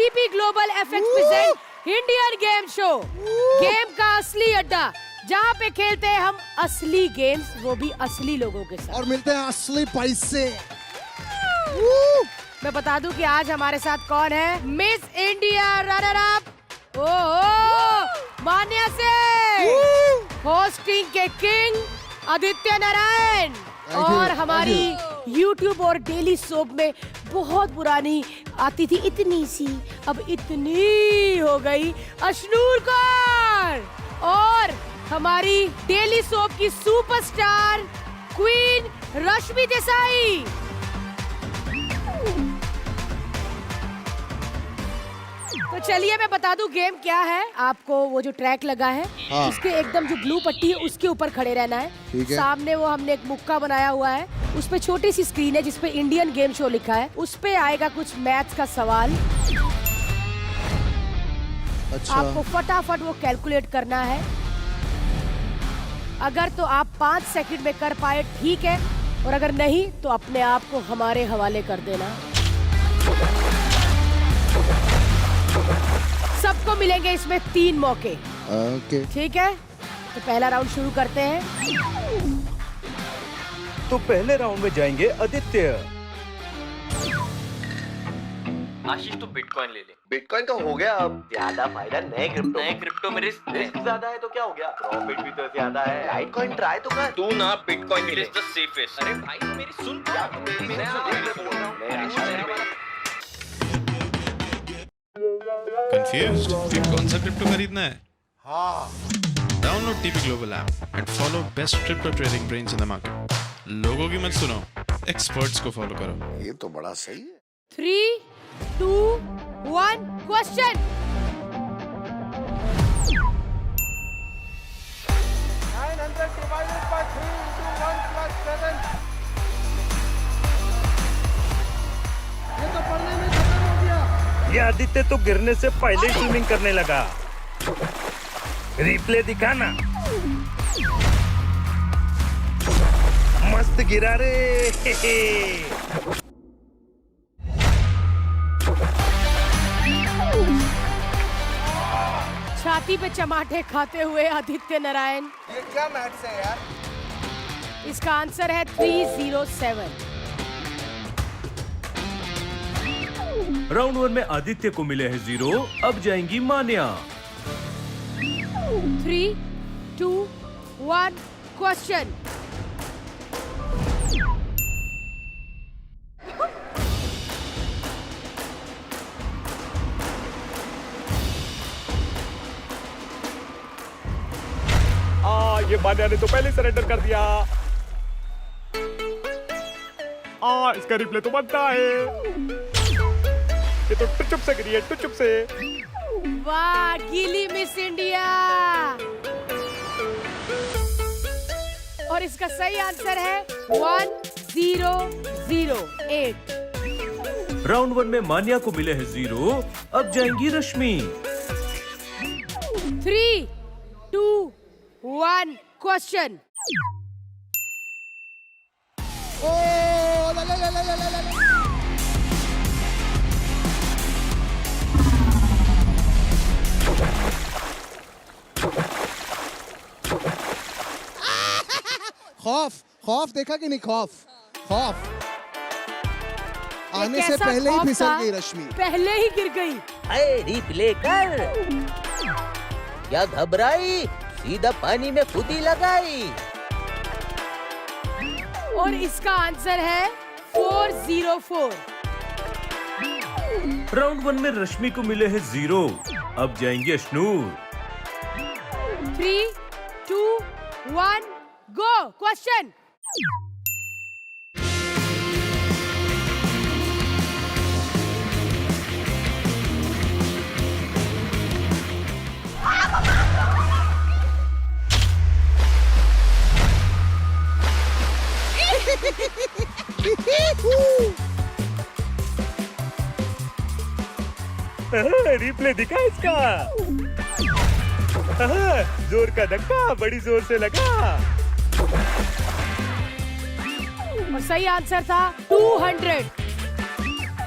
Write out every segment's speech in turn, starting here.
TP Global FX present Indian game show, game का असली अड्डा, जहाँ पे खेलते हैं हम असली गेम्स, वो भी असली लोगों के साथ, और मिलते हैं असली पैसे। मैं बता दूं कि आज हमारे साथ कौन है। मिस इंडिया रनर अप ओहो मान्या से, होस्टिंग के किंग आदित्य नारायण, और हमारी YouTube और डेली सोप में बहुत पुरानी आती थी इतनी सी, अब इतनी हो गई, अश्नूर कौर, और हमारी डेली सोप की सुपरस्टार क्वीन रश्मि देसाई। तो चलिए मैं बता दूं गेम क्या है आपको। वो जो ट्रैक लगा है उसके एकदम जो ब्लू पट्टी है उसके ऊपर खड़े रहना है। सामने वो हमने एक मुक्का बनाया हुआ है, उस पे छोटी सी स्क्रीन है जिसपे इंडियन गेम शो लिखा है, उस पे आएगा कुछ मैथ्स का सवाल। अच्छा। आपको फटाफट वो कैलकुलेट करना है। अगर तो आप 5 सेकंड में कर पाए ठीक है, और अगर नहीं तो अपने आप को हमारे हवाले कर देना। सबको मिलेंगे इसमें 3 मौके। ठीक है, तो पहला राउंड शुरू करते हैं। तो पहले राउंड में जाएंगे आदित्य। आशीष तो बिटकॉइन ले ले। बिटकॉइन का हो गया अब ज्यादा फायदा नए क्रिप्टो में रिस्क ज्यादा है तो क्या हो गया, प्रॉफिट भी तो ज्यादा है। लाइटकॉइन ट्राई तो कर। तू ना बिटकॉइन ले, द सेफेस्ट। अरे भाई तू मेरी सुन क्या, कंफ्यूज्ड कि कौन सा क्रिप्टो खरीदना है? Download TP global app and follow best crypto trading brains in the market. लोगों की मत सुनो, एक्सपर्ट्स को फॉलो करो। ये तो बड़ा सही है। 3, 2, 1 question. 900 divided by 3 into 1 plus 7। ये तो पढ़ने में खत्म हो गया। ये आदित्य तो गिरने से पहले ही स्विमिंग करने लगा। रिप्ले दिखाना। मस्त गिरा रे। छाती पे चमाटे खाते हुए आदित्य नारायण। ये क्या मैथ्स है यार? इसका आंसर है 307। राउंड 1 में आदित्य को मिले हैं 0। अब जाएंगी मान्या। 3, 2, 1 क्वेश्चन। ये मान्या ने तो पहले सरेंडर कर दिया। इसका रिप्ले तो बनता है। ये तो टुचुप से गिरी है, टुचुप से। वाह गीली मिस इंडिया। और इसका सही आंसर है 1008। राउंड 1 में मान्या को मिले हैं 0। अब जाएंगी रश्मि। 3, 2, 1 क्वेश्चन। खौफ देखा कि नहीं? खौफ आने से पहले ही फिसल गई रश्मि, पहले ही गिर गई। अरे रिप्ले कर, क्या घबराई, सीधा पानी में खुदी लगाई। और इसका आंसर है 404। राउंड 1 में रश्मि को मिले हैं 0। अब जाएंगे अश्नूर। 3, 2, 1 गो क्वेश्चन। रिप्ले दिखा इसका। जोर का धक्का बड़ी जोर से लगा। और सही आंसर था 200।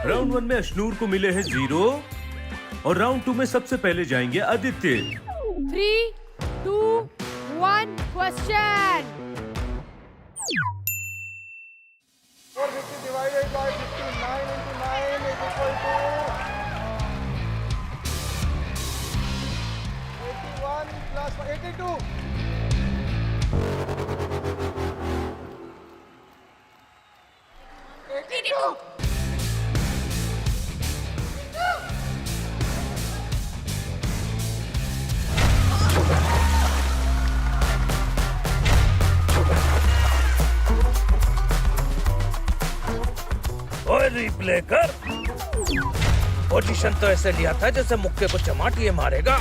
राउंड 1 में अश्नूर को मिले हैं 0। और राउंड 2 में सबसे पहले जाएंगे Aditya. 3, 2, 1 question. 450 divided by 59 into 9 is equal to 81 plus 82. 82. ओए रिप्ले कर। पोजीशन तो ऐसे लिया था जैसे मुक्के को चमाटिए मारेगा।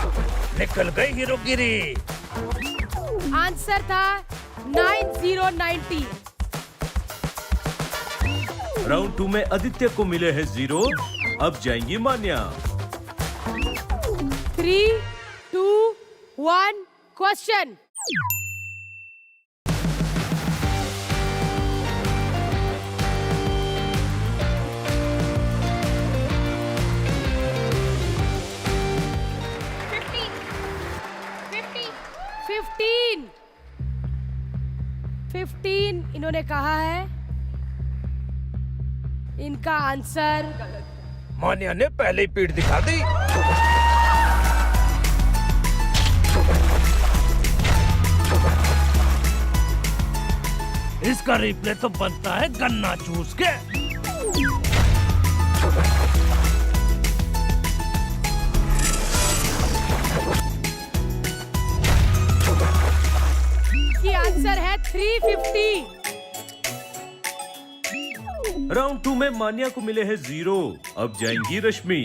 निकल गई हीरोगिरी। आंसर था 9090। राउंड 2 में आदित्य को मिले हैं 0। अब जाएंगी मान्या। 3, 2, 1 क्वेश्चन। फिफ्टीन इन्होंने कहा है। इनका आंसर मान्या ने पहले ही पीठ दिखा दी। इसका रिप्ले तो बनता है गन्ना चूस के। ये आंसर है 350। राउंड 2 में मान्या को मिले हैं 0। अब जाएंगी रश्मि।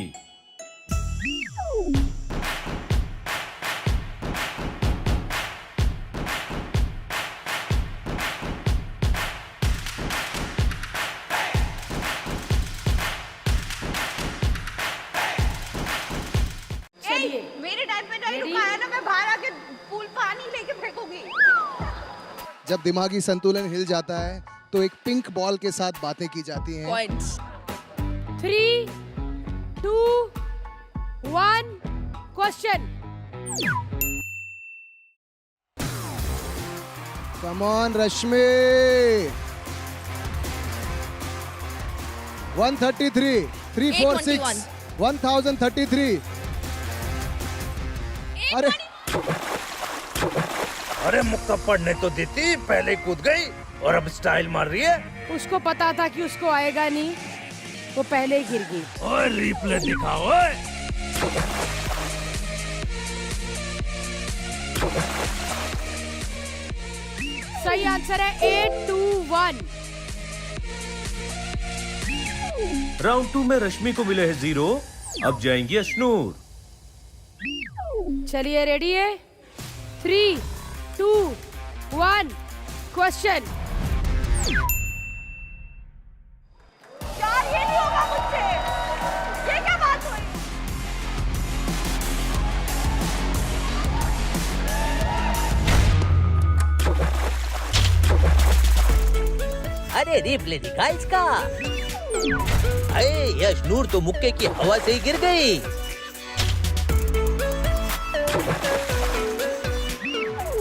मेरे टाइम पे नहीं रुका है ना, मैं बाहर आके पूल पानी लेके फेंकूंगी। जब दिमागी संतुलन हिल जाता है तो एक पिंक बॉल के साथ बातें की जाती हैं। 3, 2, 1 क्वेश्चन। कम ऑन रश्मि। 133, 346, 1033। अरे अरे मुक्का पड़ने तो देती, पहले ही कूद गई और अब स्टाइल मार रही है। उसको पता था कि उसको आएगा नहीं, वो पहले ही गिर गई। ओए रिप्ले दिखाओ। ओए सही आंसर है 821। राउंड 2 में रश्मि को मिले हैं 0। अब जाएंगी अश्नूर। चलिए रेडी है। 3, 2, 1 क्वेश्चन। यार ये नहीं होगा मुझसे। ये क्या बात हुई? अरे रिप्ले दिखा इसका। अरे यश नूर तो मुक्के की हवा से ही गिर गई।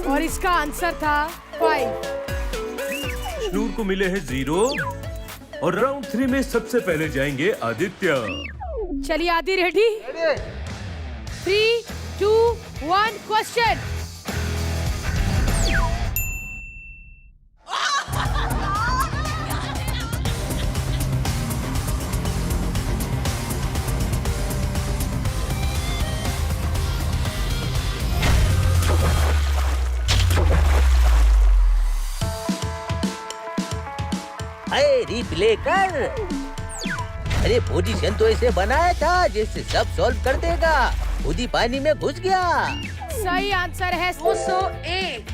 और इसका आंसर था 5। अश्नूर को मिले हैं 0। और राउंड 3 में सबसे पहले जाएंगे आदित्य। चलिए आदि रेडी। 3, 2, 1 क्वेश्चन। अरे रिप्ले कर। अरे पोजीशन तो ऐसे बनाया था जिससे सब सॉल्व कर देगा, खुद ही पानी में घुस गया। सही आंसर है 201।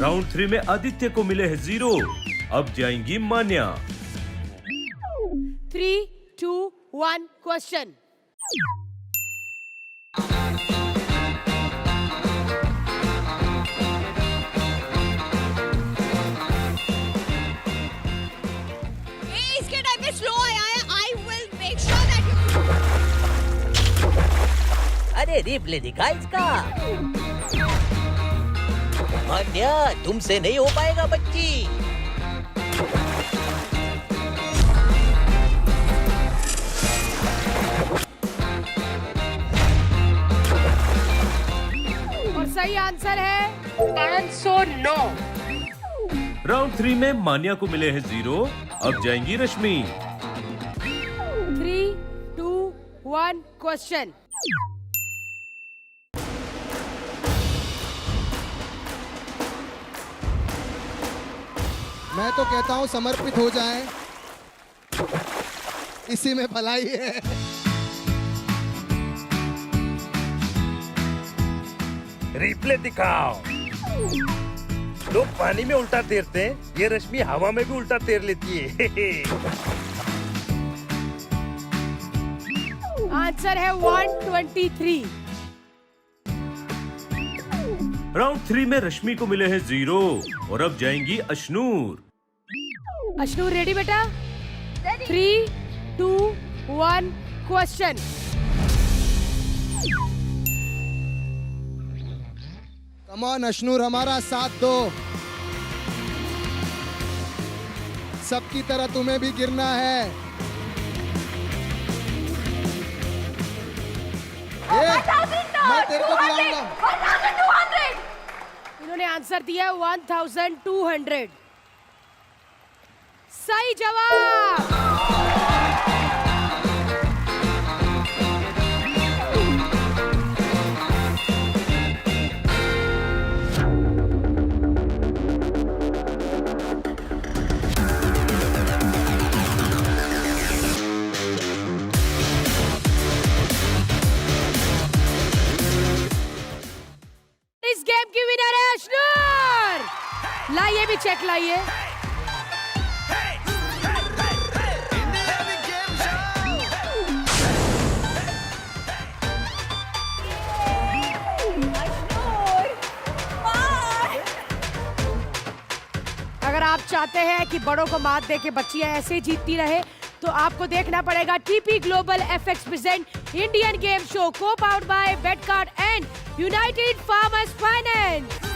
राउंड 3 में आदित्य को मिले हैं 0। अब जाएंगी मान्या। 3, 2, 1 क्वेश्चन। इसके टाइम पे स्लो आया है। I will make sure that you अरे रिप्ले दिखा इसका। मान्या, तुमसे नहीं हो पाएगा बच्ची। और सही आंसर है 509। राउंड 3 में मान्या को मिले हैं 0। अब जाएंगी रश्मि। 3, 2, 1 क्वेश्चन। मैं तो कहता हूं समर्पित हो जाएं, इसी में भलाई है। रिप्ले दिखाओ। लोग पानी में उल्टा तैरते हैं, ये रश्मि हवा में भी उल्टा तैर लेती है। आंसर है 123। राउंड 3 में रश्मि को मिले हैं 0 और अब जाएंगी अशनूर। अशनूर रेडी बेटा? 3, 2, 1 क्वेश्चन। कम ऑन अशनूर, हमारा साथ दो। सबकी तरह तुम्हें भी गिरना है। मैं तेरे को दिलाऊंगा। इन्होंने आंसर दिया 1200। सही जवाब। इस गेम की विनर है अशनूर। लाइए भी चेक लाइए। अगर आप चाहते हैं कि बड़ों को मात दे के बच्चियां ऐसे जीतती रहे, तो आपको देखना पड़ेगा TP Global FX present Indian game show, co powered by Betcard and United Farmers finance.